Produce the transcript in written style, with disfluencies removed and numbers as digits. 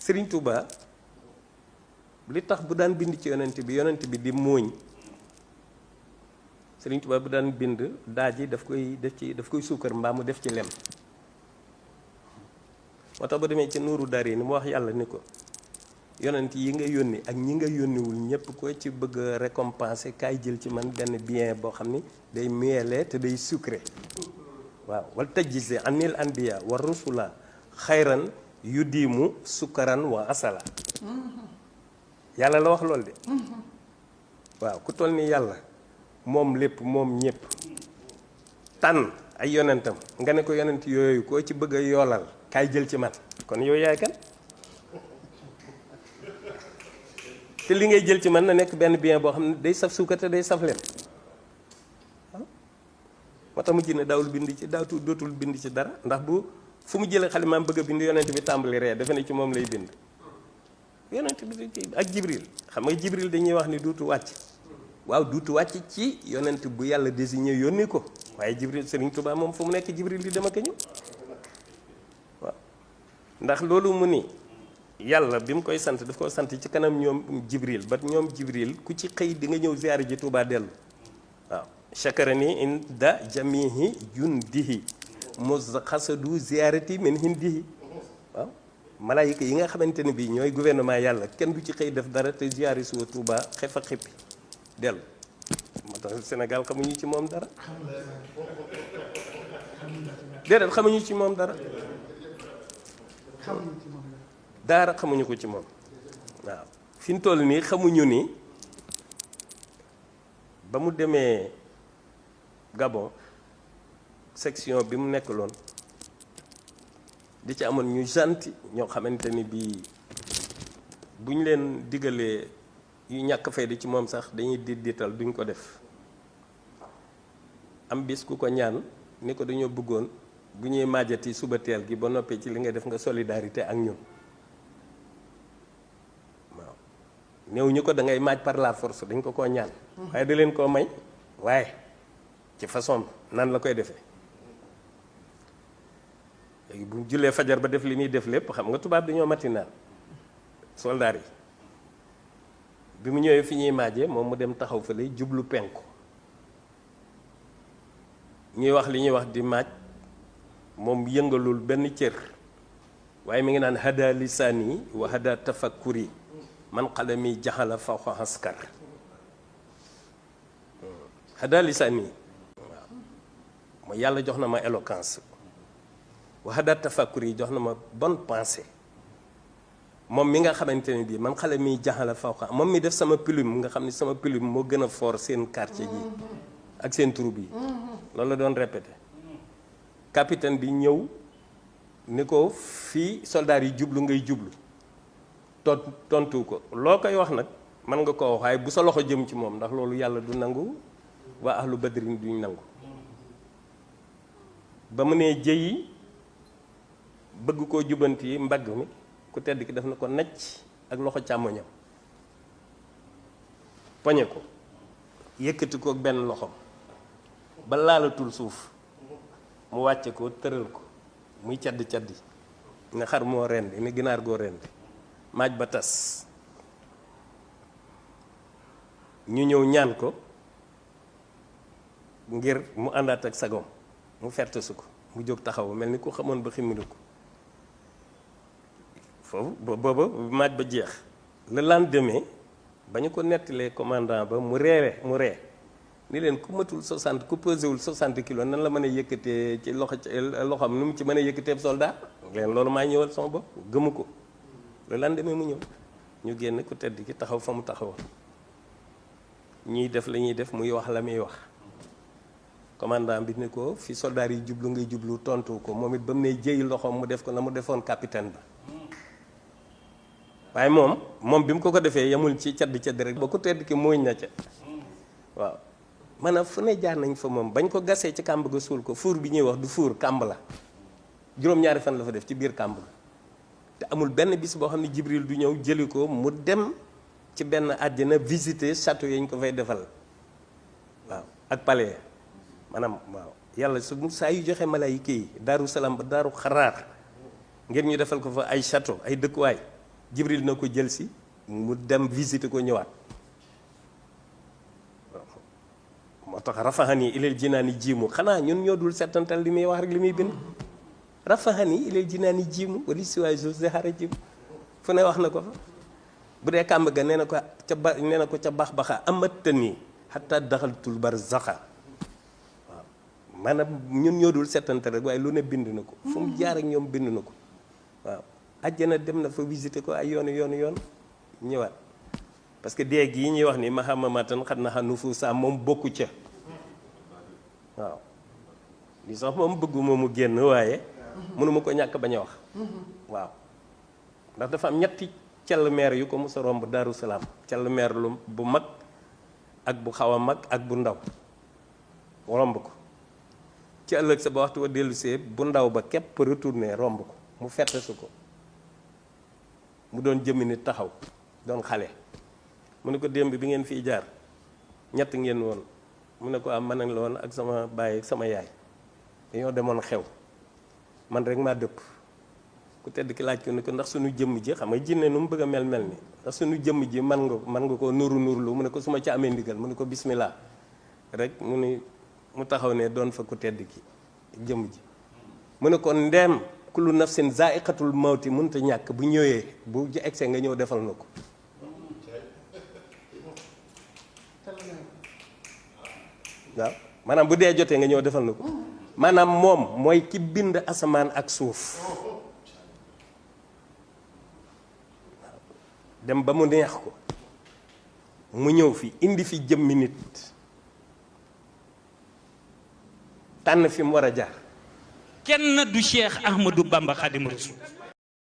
Serigne Touba li tax bu daan bind ci yonent bi di mooñ Serigne Touba bu daan bind daaj yi daf koy suukar mbaa mu def ci lem moo tax ba demee ci nuuru dari ni mu wax yàlla ni ko yonent yi nga yónni ak ñi nga yónniwul ñëpp ko ci bëgg a récompenser kaay jël ci man benn bien boo xam ni day mielé te day sucré waaw wal tajisi anil anbiya wa rusula xayran yu diimu sukkaran wa asala yàlla la wax loolu de waaw ku toll ni yàlla moom lépp moom ñëpp tànn ay yonentam nga ne ko yonent yooyu koo ci bëgg a yoolal kaay jël ci man kon yow yaay kan te li ngay jël ci man na nekk benn bien boo xam ne day saf suukar te day saf lem moo tax mu ji ne daawul bind ci dootul bind ci dara ndax bu fu mu jëlee xalimaam bëgg a bind yonent bi tàmbali ree defe ne ci moom lay bind yonent bi ak jibril xam nga jibril dañuy wax ni duutu wàcc waaw duutu wàcc ci yonent bu yàlla désigné yónni ko waaye jibril Serigne Touba moom fu mu nekk jibril di dem ak a ñëw waaw ndax loolu mu ni yàlla bi mu koy sant daf ko sant ci kanam ñoom jibril ba ñoom jibril ku ci xëy di nga ñëw ziyaare ji Touba dellu waaw chakarani inda jamihi jundihi mos xasadu ziyaarati min hindihi waaw malaayika yi nga xamante ne bii ñooy gouvernement yàlla kenn du ci xëy def dara te ziyaare suwa Touba xef a xippi dellu moo tax Sénégal xamuñu ci moom dara déedéet xamuñu ci moom dara daara xamuñu ko ci moom waaw fi ñu toll nii xamuñu ni ba mu demee Gabon section bi mu nekk loon di ci amoon ñu gentil ñoo xamante ni bii bu ñu leen digalee yu ñàkk fayda ci moom sax dañuy diital duñ ko def am bis ku ko ñaan ni ko dañoo bëggoon bu ñuy maajati suba teel gi ba noppee ci li nga def nga solidarité ak ñun waaw néew ñu ko da ngay maaj par la force dañ ko koo ñaan waaye da leen koo may waaye ci façon nan la koy defee léegi bu jullee fajar ba def li muy def lépp xam nga tubaab dañoo matinal soldaar yi bi mu ñëwee fi ñuy maaje moom mu dem taxaw fa lay jublu penku ñuy wax li ñuy wax di maaj moom yëngalul benn cër waaye mi ngi naan hada lisaani wa hada tafakkuri man qalami jaxala fawqa askar hada lisaani waaw mooy yàlla jox na ma éloquence wa hada tafakkuri jox na ma bonne pensée moom mi nga xamante ne bii man xale mi jaxala fawqa moom mi def sama plume nga xam ne sama plume moo gën a fort seen quartier gi ak seen troupe yi loolu la doon répété capitaine bi ñëw ni ko fii soldats yi jublu ngay jublu tontu ko loo koy wax nag mën nga koo wax waaye bu sa loxo jëm ci moom ndax loolu yàlla du nangu waa ahlu badrin duñ nangu ba mu nee jëyi bëgg koo jubanti mbagg mi ku tedd ki def na ko nacc ak loxo càmmoñam poñe ko yëkkati ko ak benn loxom ba laalatul suuf mu wàcce ko tëral ko muy caddi nga xar moo rendi ni ginaar goo rendi maaj ba tas ñu ñëw ñaan ko ngir mu àndaat ak sagom mu fertesu ko mu jóg taxaw mel ni ku xamoon ba ximmilu ko foofu booba maaj ba jeex le lendemain ba ñu ko nettalee commandant ba mu ree ni leen ku matul 60 ku pesewul 60 kilos nan la mën a yëkkatee ci loxoom nu mu ci mën a yëkkatee soldat leen loolu maa ñëwal sama bopp gëmu ko le lendemain mu ñëw ñu génn ku tedd ki taxaw fa mu taxawoon ñuy def la ñuy def muy wax la muy wax commandant bi ni ko fi soldat yi jublu ngay jublu tontu ko moom it ba mu ne jëy loxoom mu def ko na mu defoon capitaine ba waaye moom bi mu ko defee yamul ci cadd rek ba ku tedd ki mooñ na ca waaw maanaam fu ne jaar nañ fa moom bañ ko gasee ci kàmb ga suul ko fuur bi ñuy wax du fuur kàmb la juróom-ñaari fan la fa def ci biir kàmb ga te amul benn bis boo xam ne Jibril du ñëw jëli ko mu dem ci benn àjjana visiter château yañ ko fay defal waaw ak palais maanaam waaw yàlla su saa yu joxe malaayika yi daaru salaam ba daaru xaraar ngir ñu defal ko fa ay château ay dëkkuwaay Jibril na ko jël si mu dem visiter ko ñëwaat moo tax rafahani ilal jinaani jiimu xanaa ñun ñoo dul settantal li muy wax rek li muy bind rafahani ilal jinaani jiimu wali siwaay jos de xara jiimu fu ne wax na ko fa bu dee kàmb ga nee na ko ca ba nee na ko ca bax baxa amattani xataa daxaltul barzaxa waaw maanaam ñun ñoo dul settantal rek waaye lu ne bind na ko fu mu jaar ak ñoom bind na ko waaw àjjana dem na fa visiter ko ay yoon ñëwaat parce que dee gi yi ñuy wax ni mahamamatan xat na xa nufu saa moom bokku ca waaw li sax moom bëgguma mu génn waaye mënuma ko ñàkk bañ a wax waaw ndax dafa am ñetti cell meer yu ko mos a romb Daaru Salaam cell meer lu bu mag ak bu xaw a mag ak bu ndaw romb ko ci ëllëg sa ba waxtu wa dellusee bu ndaw ba képp retourné romb ko mu fettesu ko mu doon jëmmi nit taxaw doon xale mu ne ko démb bi ngeen fiy jaar ñett ngeen woon mu ne ko am man la woon ak sama baay ak sama yaay dañoo demoon xew man rek maa dëpp ku tedd ki laaj ko ne ko ndax suñu jëmm ji xam nga jinne nu mu bëgg a mel ni ndax suñu jëmm ji man nga ko nuru nurlu mu ne ko su ma ci amee ndigal mu ne ko bismillah rek mu taxaw ne doon fa ku tedd ki jëmm ji mu ne ko ndeem kullu nafsin zaiqatul mawti mënta ñàkk bu ñëwee bu ji egsee nga ñëw defal na ko waaw maanaam bu dee jotee nga ñëw defal na ko maanaam moom mooy ki bind asamaan ak suuf dem ba mu neex ko mu ñëw fi indi fi jëmmi nit tànn fi mu war a jaar kenn du Cheikh Ahmadou Bamba Khadim Rasoul